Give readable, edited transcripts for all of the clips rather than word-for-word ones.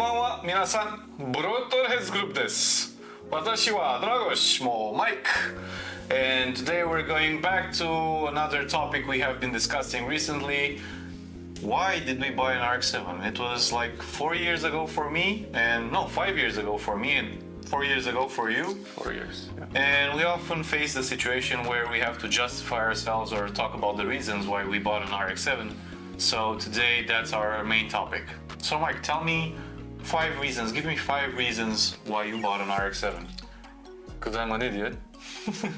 ばんは、皆さん。Brotorheads Group です。私はドラゴシもマイク。And today we're going back to another topic we have been discussing recently. Why did we buy an RX-7? It was like 4 years ago for me, and no, 5 years ago for me, and 4 years ago for you. 4 years, yeah. And we often face the situation where we have to justify ourselves or talk about the reasons why we bought an RX-7. So today that's our main topic. So Mike, tell me 5 reasons, give me 5 reasons why you bought an RX-7. Because I'm an idiot.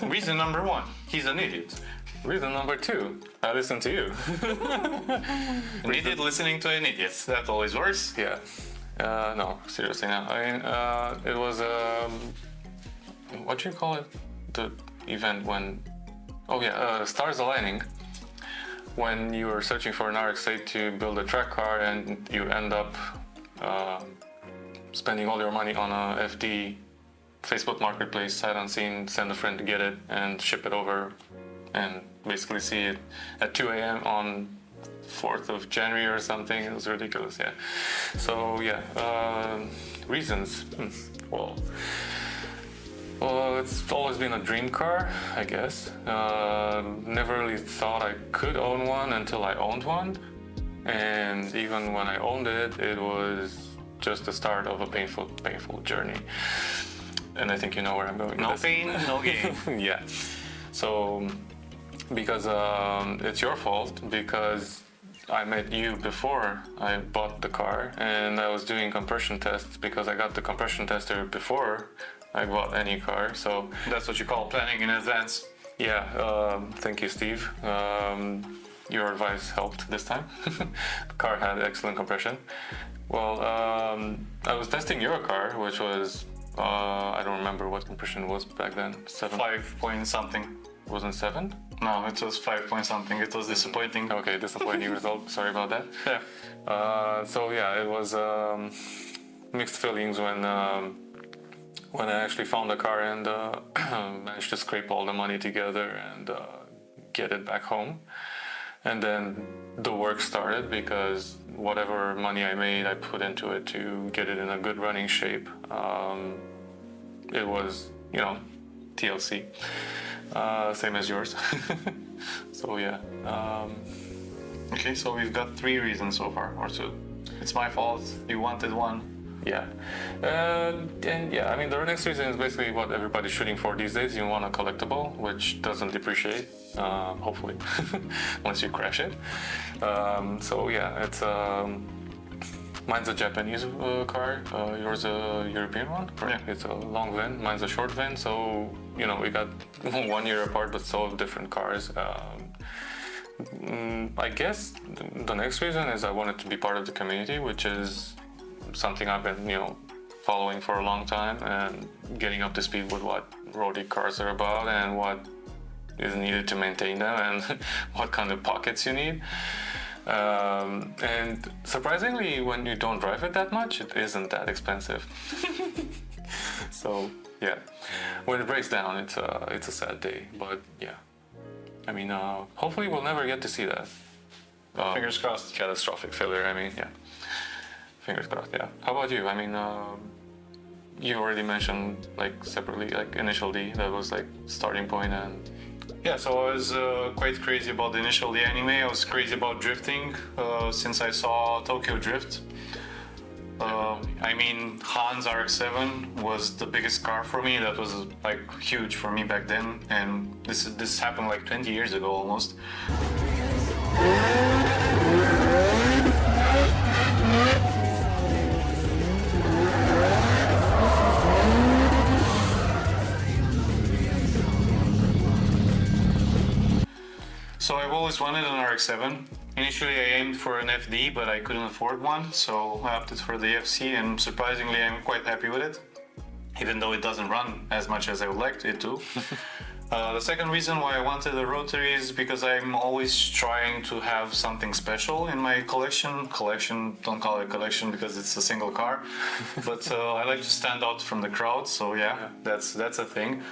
Reason number 1, he's an idiot. Reason number 2, I listen to you. An idiot listening to an idiot, that always works. Yeah. No, seriously now. I mean, it was, what do you call it? The event when, stars aligning. When you were searching for an RX-8 to build a track car and you end up spending all your money on a FD Facebook marketplace, sight unseen, send a friend to get it and ship it over and basically see it at 2 a.m. on 4th of January or something. It was ridiculous, yeah. So yeah, reasons. Well, it's always been a dream car, I guess. Never really thought I could own one until I owned one. And even when I owned it, it was just the start of a painful journey. And I think you know where I'm going. No pain, no gain. Yeah. So, because it's your fault, because I met you before I bought the car, and I was doing compression tests because I got the compression tester before I bought any car. So That's what you call planning in advance. yeah, thank you, Steve. Your advice helped this time. The car had excellent compression. Well, I was testing your car, which was I don't remember what compression was back then. 7. 5 point something. Wasn't 7? No, it was 5 point something. It was disappointing. Okay, disappointing result. Sorry about that. Yeah. So yeah, it was mixed feelings when I actually found the car and managed to scrape all the money together and get it back home. And then the work started because whatever money I made, I put into it to get it in a good running shape. It was, TLC, same as yours. So yeah. Okay, so we've got 3 reasons so far, or 2. It's my fault, you wanted one. Yeah, and yeah, I mean the next reason is basically what everybody's shooting for these days. You want a collectible, which doesn't depreciate, hopefully, once you crash it. So yeah, it's mine's a Japanese car. Yours a European one. Yeah. It's a long VIN. Mine's a short VIN. So we got 1 year apart, but so different cars. I guess the next reason is I wanted to be part of the community, which is something I've been, following for a long time and getting up to speed with what Rotary cars are about and what is needed to maintain them and what kind of pockets you need. And surprisingly, when you don't drive it that much, it isn't that expensive. So yeah, when it breaks down, it's a sad day. But yeah, I mean, hopefully we'll never get to see that. Fingers crossed. Catastrophic failure. I mean, yeah. Fingers crossed, yeah. How about you? I mean, you already mentioned separately, Initial D, that was starting point and... Yeah, so I was quite crazy about the Initial D anime. I was crazy about drifting since I saw Tokyo Drift. I mean, Han's RX-7 was the biggest car for me. That was huge for me back then, and this happened 20 years ago almost. So I've always wanted an RX-7. Initially I aimed for an FD, but I couldn't afford one, so I opted for the FC, and surprisingly I'm quite happy with it, even though it doesn't run as much as I would like it to. The second reason why I wanted a Rotary is because I'm always trying to have something special in my collection. Don't call it collection because it's a single car, but I like to stand out from the crowd, so yeah, that's a thing.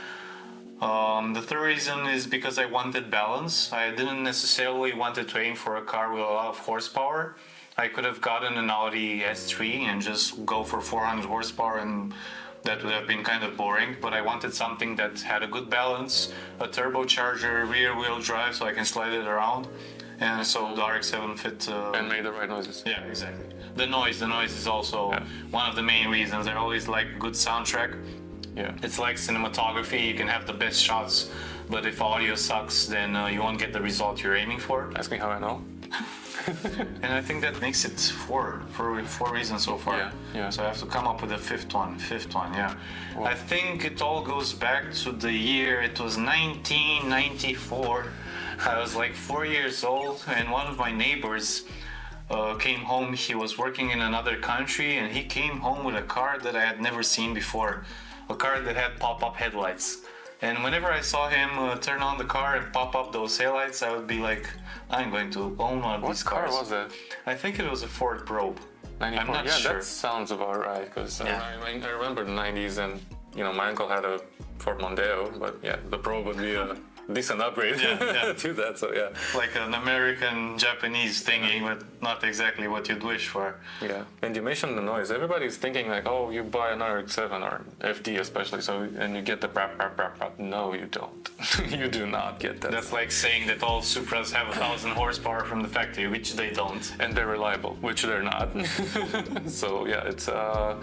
The third reason is because I wanted balance. I didn't necessarily want to aim for a car with a lot of horsepower. I could have gotten an Audi S3 and just go for 400 horsepower, and that would have been kind of boring. But I wanted something that had a good balance, a turbocharger, rear-wheel drive, so I can slide it around. And so the RX-7 fit. And made the right noises. Yeah, exactly. The noise is also one of the main reasons. I always like a good soundtrack. Yeah. It's like cinematography. You can have the best shots, but if audio sucks, then you won't get the result you're aiming for. Ask me how I know. And I think that makes it four reasons so far. Yeah. So I have to come up with a fifth one, yeah. Well, I think it all goes back to the year, it was 1994. I was like 4 years old, and one of my neighbors came home. He was working in another country, and he came home with a car that I had never seen before. A car that had pop-up headlights. And whenever I saw him turn on the car and pop up those taillights, I would be like, I'm going to own one of these cars. What car was that? I think it was a Ford Probe. 94. I'm not sure. That sounds about right, because I remember the 90s, and my uncle had a Ford Mondeo, but the Probe would be a decent upgrade to that, so yeah. Like an American-Japanese thingy, but not exactly what you'd wish for. Yeah, and you mentioned the noise. Everybody's thinking like, oh, you buy an RX-7 or FD especially, and you get the brap, brap, brap, brap. No, you don't. You do not get that. That's like saying that all Supras have 1,000 horsepower from the factory, which they don't. And they're reliable, which they're not. So yeah, it's a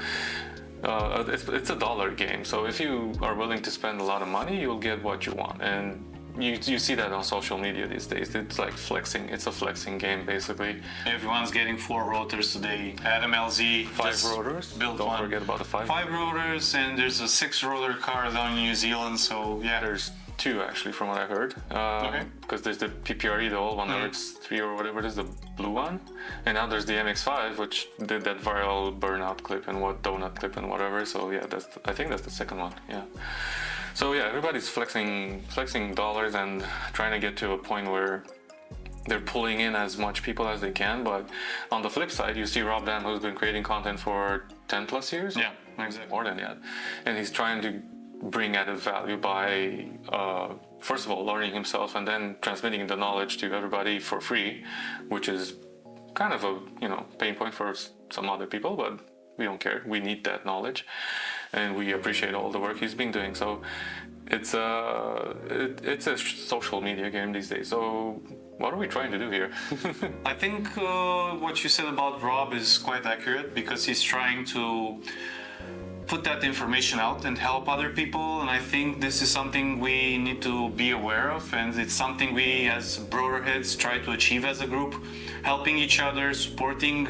dollar game. So if you are willing to spend a lot of money, you'll get what you want. And you see that on social media these days. It's like flexing. It's a flexing game, basically. Everyone's getting 4 rotors today. Adam LZ 5 rotors. Built Don't one. forget about the 5. 5 rotors, and there's a 6 rotor car down in New Zealand. So yeah, there's 2 actually, from what I heard. Because there's the PPRE, the old one, RX-3 or whatever it is, the blue one, and now there's the MX-5, which did that viral burnout clip and donut clip and whatever. So yeah, I think that's the second one. Yeah. So yeah, everybody's flexing dollars and trying to get to a point where they're pulling in as much people as they can. But on the flip side, you see Rob Dam, who's been creating content for 10 plus years. Yeah, exactly. More than that. And he's trying to bring added value by, first of all, learning himself and then transmitting the knowledge to everybody for free, which is kind of a pain point for some other people, but we don't care. We need that knowledge, and we appreciate all the work he's been doing. So it's a social media game these days. So what are we trying to do here? I think what you said about Rob is quite accurate, because he's trying to put that information out and help other people, and I think this is something we need to be aware of, and it's something we as Brotorheads try to achieve as a group, helping each other, supporting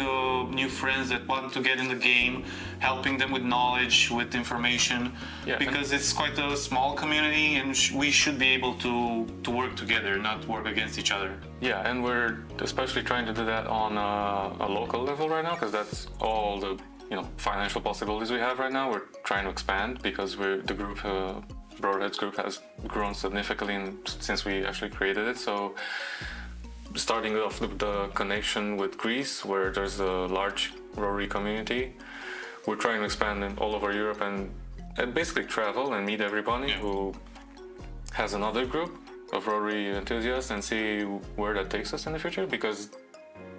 new friends that want to get in the game, helping them with knowledge, with information, because it's quite a small community, and we should be able to work together, not work against each other. Yeah, and we're especially trying to do that on a local level right now, because that's all the financial possibilities we have right now. We're trying to expand because the group, Brotorheads group, has grown significantly since we actually created it. So starting off with the connection with Greece, where there's a large Rotary community, we're trying to expand in all over Europe and basically travel and meet everybody who has another group of Rotary enthusiasts and see where that takes us in the future, because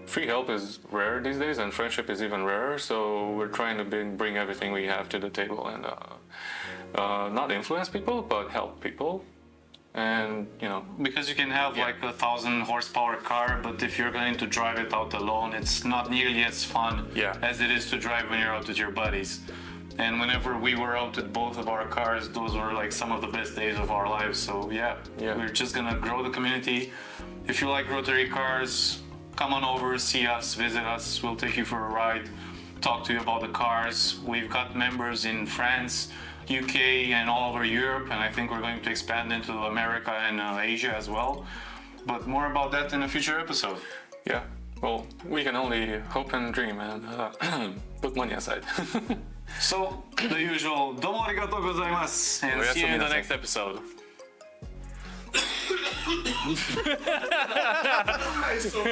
free help is rare these days, and friendship is even rarer. So we're trying to bring everything we have to the table and not influence people, but help people. And because you can have like 1,000 horsepower car, but if you're going to drive it out alone, it's not nearly as fun as it is to drive when you're out with your buddies. And whenever we were out with both of our cars, those were like some of the best days of our lives. So we're just gonna grow the community. If you like Rotary cars, come on over, see us, visit us. We'll take you for a ride, talk to you about the cars. We've got members in France, UK, and all over Europe, and I think we're going to expand into America and Asia as well. But more about that in a future episode. Yeah, well, we can only hope and dream and put money aside. So, the usual, domo arigatou gozaimasu, and see you in the next episode. I saw